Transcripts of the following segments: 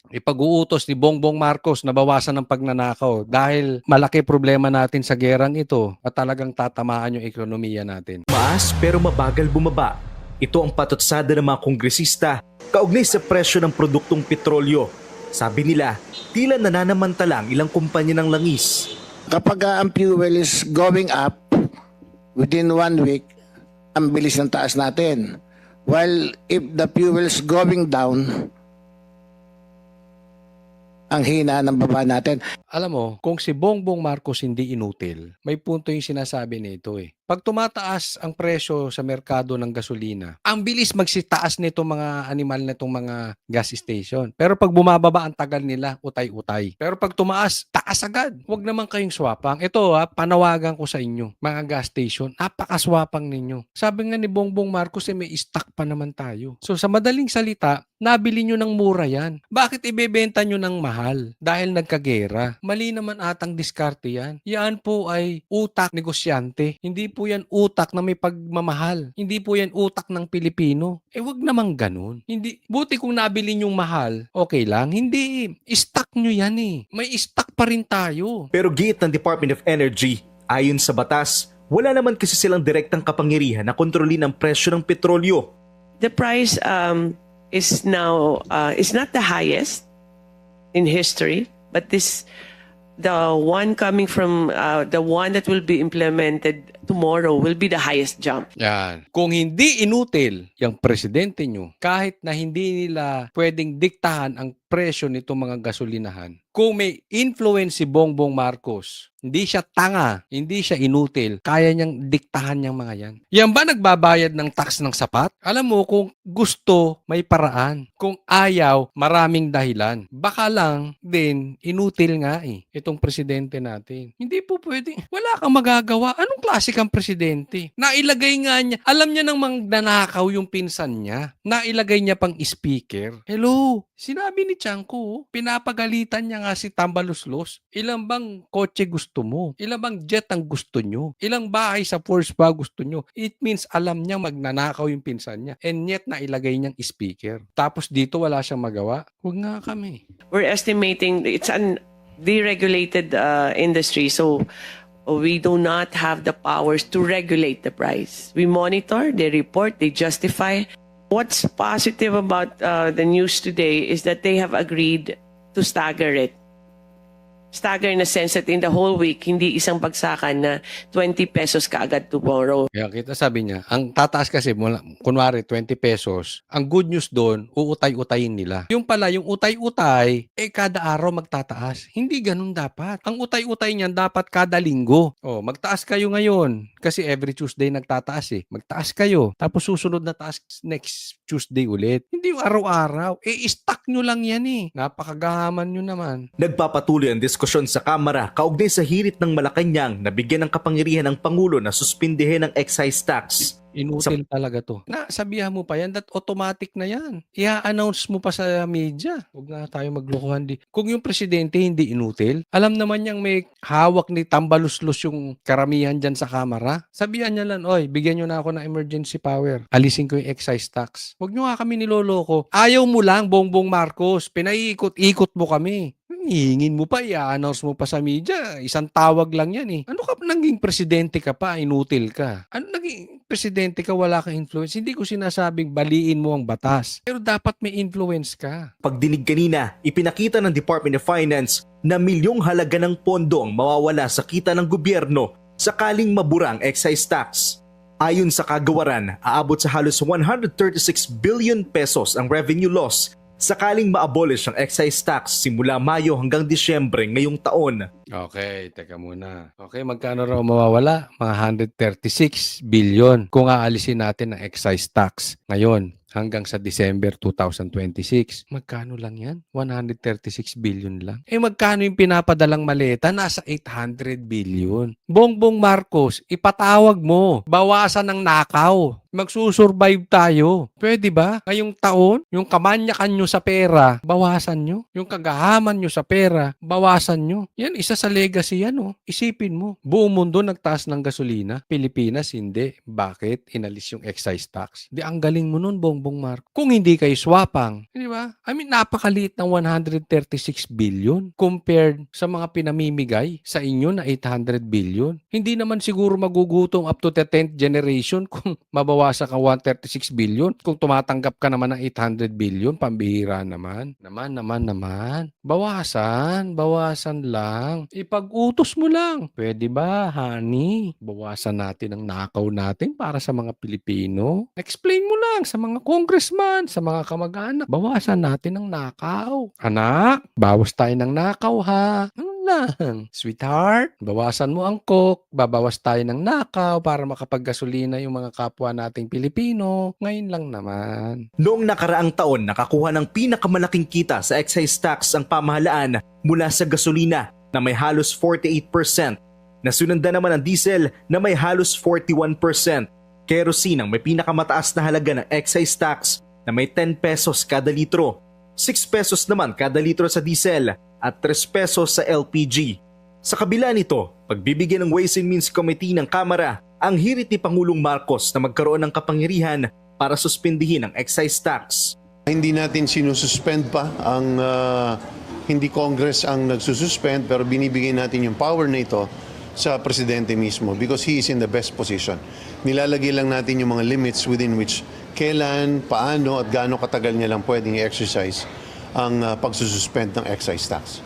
ipag-uutos ni Bongbong Marcos na bawasan ng pagnanakaw dahil malaki problema natin sa gerang ito at talagang tatamaan yung ekonomiya natin. Maas pero mabagal bumaba. Ito ang patutsada ng mga kongresista kaugnay sa presyo ng produktong petrolyo. Sabi nila, tila nananamantala ang ilang kumpanya ng langis. Kapag ang fuel is going up, within 1 week, ang bilis ng taas natin. While if the fuel is going down, ang hina ng baba natin. Alam mo, kung si Bongbong Marcos hindi inutil, may punto yung sinasabi nito eh. Pag tumataas ang presyo sa merkado ng gasolina, ang bilis magsitaas nito mga animal na itong mga gas station. Pero pag bumababa, ang tagal nila, utay-utay. Pero pag tumaas, taas agad. Huwag naman kayong swapang. Ito panawagan ko sa inyo, mga gas station, napakaswapang ninyo. Sabi nga ni Bongbong Marcos, may stock pa naman tayo. So sa madaling salita, nabili nyo ng mura yan. Bakit ibebenta nyo ng mahal? Dahil nagkagera. Mali naman atang diskarte yan. Yan po ay utak negosyante. Hindi po yan utak na may pagmamahal. Hindi po yan utak ng Pilipino. Wag namang ganun. Hindi, buti kung nabili nyong mahal, okay lang. Hindi, stock nyo yan May stock pa rin tayo. Pero giit ng Department of Energy, ayon sa batas, wala naman kasi silang direktang kapangyarihan na kontrolin ang presyo ng petrolyo. The price is now is not the highest in history, but the one coming from the one that will be implemented tomorrow will be the highest jump. Yan. Kung hindi inutil yung presidente nyo, kahit na hindi nila pwedeng diktahan ang presyo nitong mga gasolinahan, kung may influence si Bongbong Marcos, hindi siya tanga, hindi siya inutil, kaya niyang diktahan yung mga yan. Yan ba nagbabayad ng tax ng sapat? Alam mo, kung gusto, may paraan. Kung ayaw, maraming dahilan. Baka lang din, inutil nga itong presidente natin. Hindi po pwede. Wala kang magagawa. Anong klase kang presidente? Nailagay nga niya, alam niya nang mangnanakaw yung pinsan niya. Nailagay niya pang speaker. Hello, sinabi ni Tiangco, pinapagalitan niya nga si Tambaluslos. Ilang bang kotse gusto mo? Ilang bang jet ang gusto nyo? Ilang bahay sa force ba gusto nyo? It means alam niya magnanakaw yung pinsan niya. And yet, nailagay niyang speaker. Tapos dito wala siyang magawa. Huwag nga kami. We're estimating it's an deregulated industry, so we do not have the powers to regulate the price. We monitor, they report, they justify. What's positive about the news today is that they have agreed to stagger it. Stagger in a sense that in the whole week, hindi isang bagsakan na 20 pesos kaagad tomorrow. Kaya kita sabi niya, ang tataas kasi, kunwari 20 pesos, ang good news doon, uutay-utayin nila. Yung pala, yung utay-utay, kada araw magtataas. Hindi ganun dapat. Ang utay-utay niyan dapat kada linggo. Magtaas kayo ngayon. Kasi every Tuesday nagtataas Magtaas kayo. Tapos susunod na taas next Tuesday ulit. Hindi yung araw-araw. Stock nyo lang yan Napakagahaman nyo naman. Nagpapatuloy ang diskusyon sa Kamara kaugnay sa hirit ng Malacanang na bigyan ng kapangyarihan ng Pangulo na suspindihin ang excise tax. Inutil talaga to. Sabihan mo pa yan, that automatic na yan. I-announce mo pa sa media. Huwag na tayo maglokohan. Kung yung presidente hindi inutil, alam naman niyang may hawak ni Tambaluslos yung karamihan dyan sa Kamara. Sabihan niya lang, oy, bigyan niyo na ako ng emergency power. Alisin ko yung excise tax. Huwag niyo nga kami niloloko. Ayaw mo lang, Bongbong Marcos. Pinaiikot-ikot mo kami. Hihingin mo pa, i-announce mo pa sa media. Isang tawag lang yan Ano ka naging presidente ka pa, inutil ka? Ano naging presidente ka, wala kang influence? Hindi ko sinasabing baliin mo ang batas. Pero dapat may influence ka. Pagdinig kanina, ipinakita ng Department of Finance na milyong halaga ng pondo ang mawawala sa kita ng gobyerno sakaling mabura ang excise tax. Ayon sa kagawaran, aabot sa halos 136 billion pesos ang revenue loss sakaling ma-abolish ang excise tax simula Mayo hanggang Disyembre ngayong taon. Okay, teka muna. Okay, magkano raw mawawala? Mga 136 billion kung aalisin natin ang excise tax ngayon hanggang sa December 2026. Magkano lang yan? 136 billion lang. Magkano yung pinapadalang maleta? Nasa 800 billion. Bongbong Marcos, ipatawag mo. Bawasan ng nakaw. Magsusurvive tayo. Pwede ba? Ngayong taon, yung kamanyakan nyo sa pera, bawasan nyo. Yung kagahaman nyo sa pera, bawasan nyo. Yan, isa sa legacy yan. Oh. Isipin mo, buong mundo nagtaas ng gasolina. Pilipinas, hindi. Bakit? Inalis yung excise tax. Di, ang galing mo nun, Bongbong Marcos. Kung hindi kayo swapang, di ba? I mean, napakaliit ng 136 billion compared sa mga pinamimigay sa inyo na 800 billion. Hindi naman siguro magugutom up to the 10th generation kung mabawasan ka 136 billion. Kung tumatanggap ka naman ng 800 billion, pambihira naman. Naman. Bawasan lang. Ipag-utos mo lang. Pwede ba, honey? Bawasan natin ang nakaw natin para sa mga Pilipino. Explain mo lang sa mga congressman, sa mga kamag-anak. Bawasan natin ang nakaw. Anak, bawas tayo ng nakaw ha. Ano lang, sweetheart, bawasan mo ang coke, babawas tayo ng nakaw para makapaggasolina yung mga kapwa nating Pilipino. Ngayon lang naman. Noong nakaraang taon, nakakuha ng pinakamalaking kita sa excise tax ang pamahalaan mula sa gasolina na may halos 48%. Nasundan naman ang diesel na may halos 41%. Kerosene ang may pinakamataas na halaga ng excise tax na may 10 pesos kada litro. 6 pesos naman kada litro sa diesel at 3 pesos sa LPG. Sa kabila nito, pagbibigyan ng Ways and Means Committee ng Kamara ang hirit ni Pangulong Marcos na magkaroon ng kapangyarihan para suspindihin ang excise tax. Hindi natin sinususpend pa ang hindi Congress ang nagsususpend, pero binibigay natin yung power na ito sa presidente mismo because he is in the best position. Nilalagay lang natin yung mga limits within which kailan, paano at gaano katagal niya lang pwedeng i-exercise ang pagsususpend ng excise tax.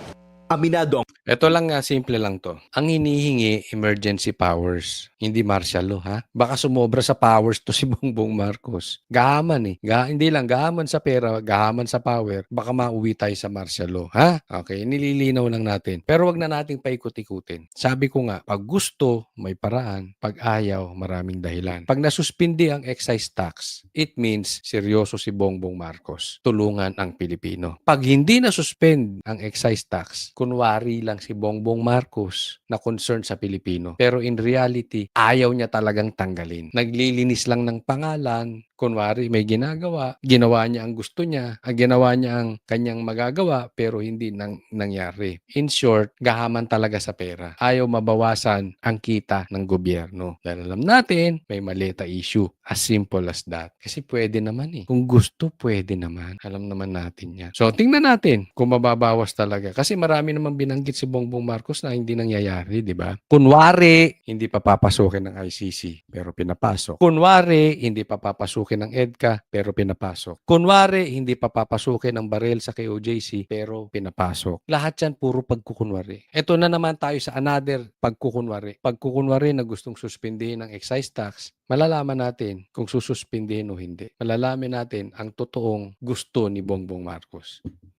Aminado ang Ito lang nga, simple lang to. Ang hinihingi, emergency powers. Hindi martial law, ha? Baka sumobra sa powers to si Bongbong Marcos. Gahaman eh. Hindi lang, gahaman sa pera, gahaman sa power. Baka mauwi tayo sa martial law, ha? Okay, nililinaw lang natin. Pero wag na nating paikot-ikutin. Sabi ko nga, pag gusto, may paraan. Pag ayaw, maraming dahilan. Pag nasuspindi ang excise tax, it means seryoso si Bongbong Marcos. Tulungan ang Pilipino. Pag hindi nasuspend ang excise tax, kunwari lang si Bongbong Marcos na concerned sa Pilipino. Pero in reality, ayaw niya talagang tanggalin. Naglilinis lang ng pangalan. Kunwari may ginagawa, ginawa niya ang gusto niya, ginawa niya ang kanyang magagawa, pero hindi nangyari. In short, gahaman talaga sa pera. Ayaw mabawasan ang kita ng gobyerno. Dahil alam natin, may maleta issue. As simple as that. Kasi pwede naman eh. Kung gusto, pwede naman. Alam naman natin yan. So, tingnan natin kung mababawas talaga. Kasi marami naman binanggit si Bongbong Marcos na hindi nangyayari, di ba? Kunwari, hindi pa papasukin ng ICC, pero pinapasok. Kunwari, hindi pa papasukin ng EDCA, pero pinapasok. Kunwari, hindi pa papasukin ng barel sa KOJC, pero pinapasok. Lahat yan puro pagkukunwari. Ito na naman tayo sa another pagkukunwari. Pagkukunwari na gustong suspindihin ng excise tax, malalaman natin kung sususpindihin o hindi. Malalaman natin ang totoong gusto ni Bongbong Marcos.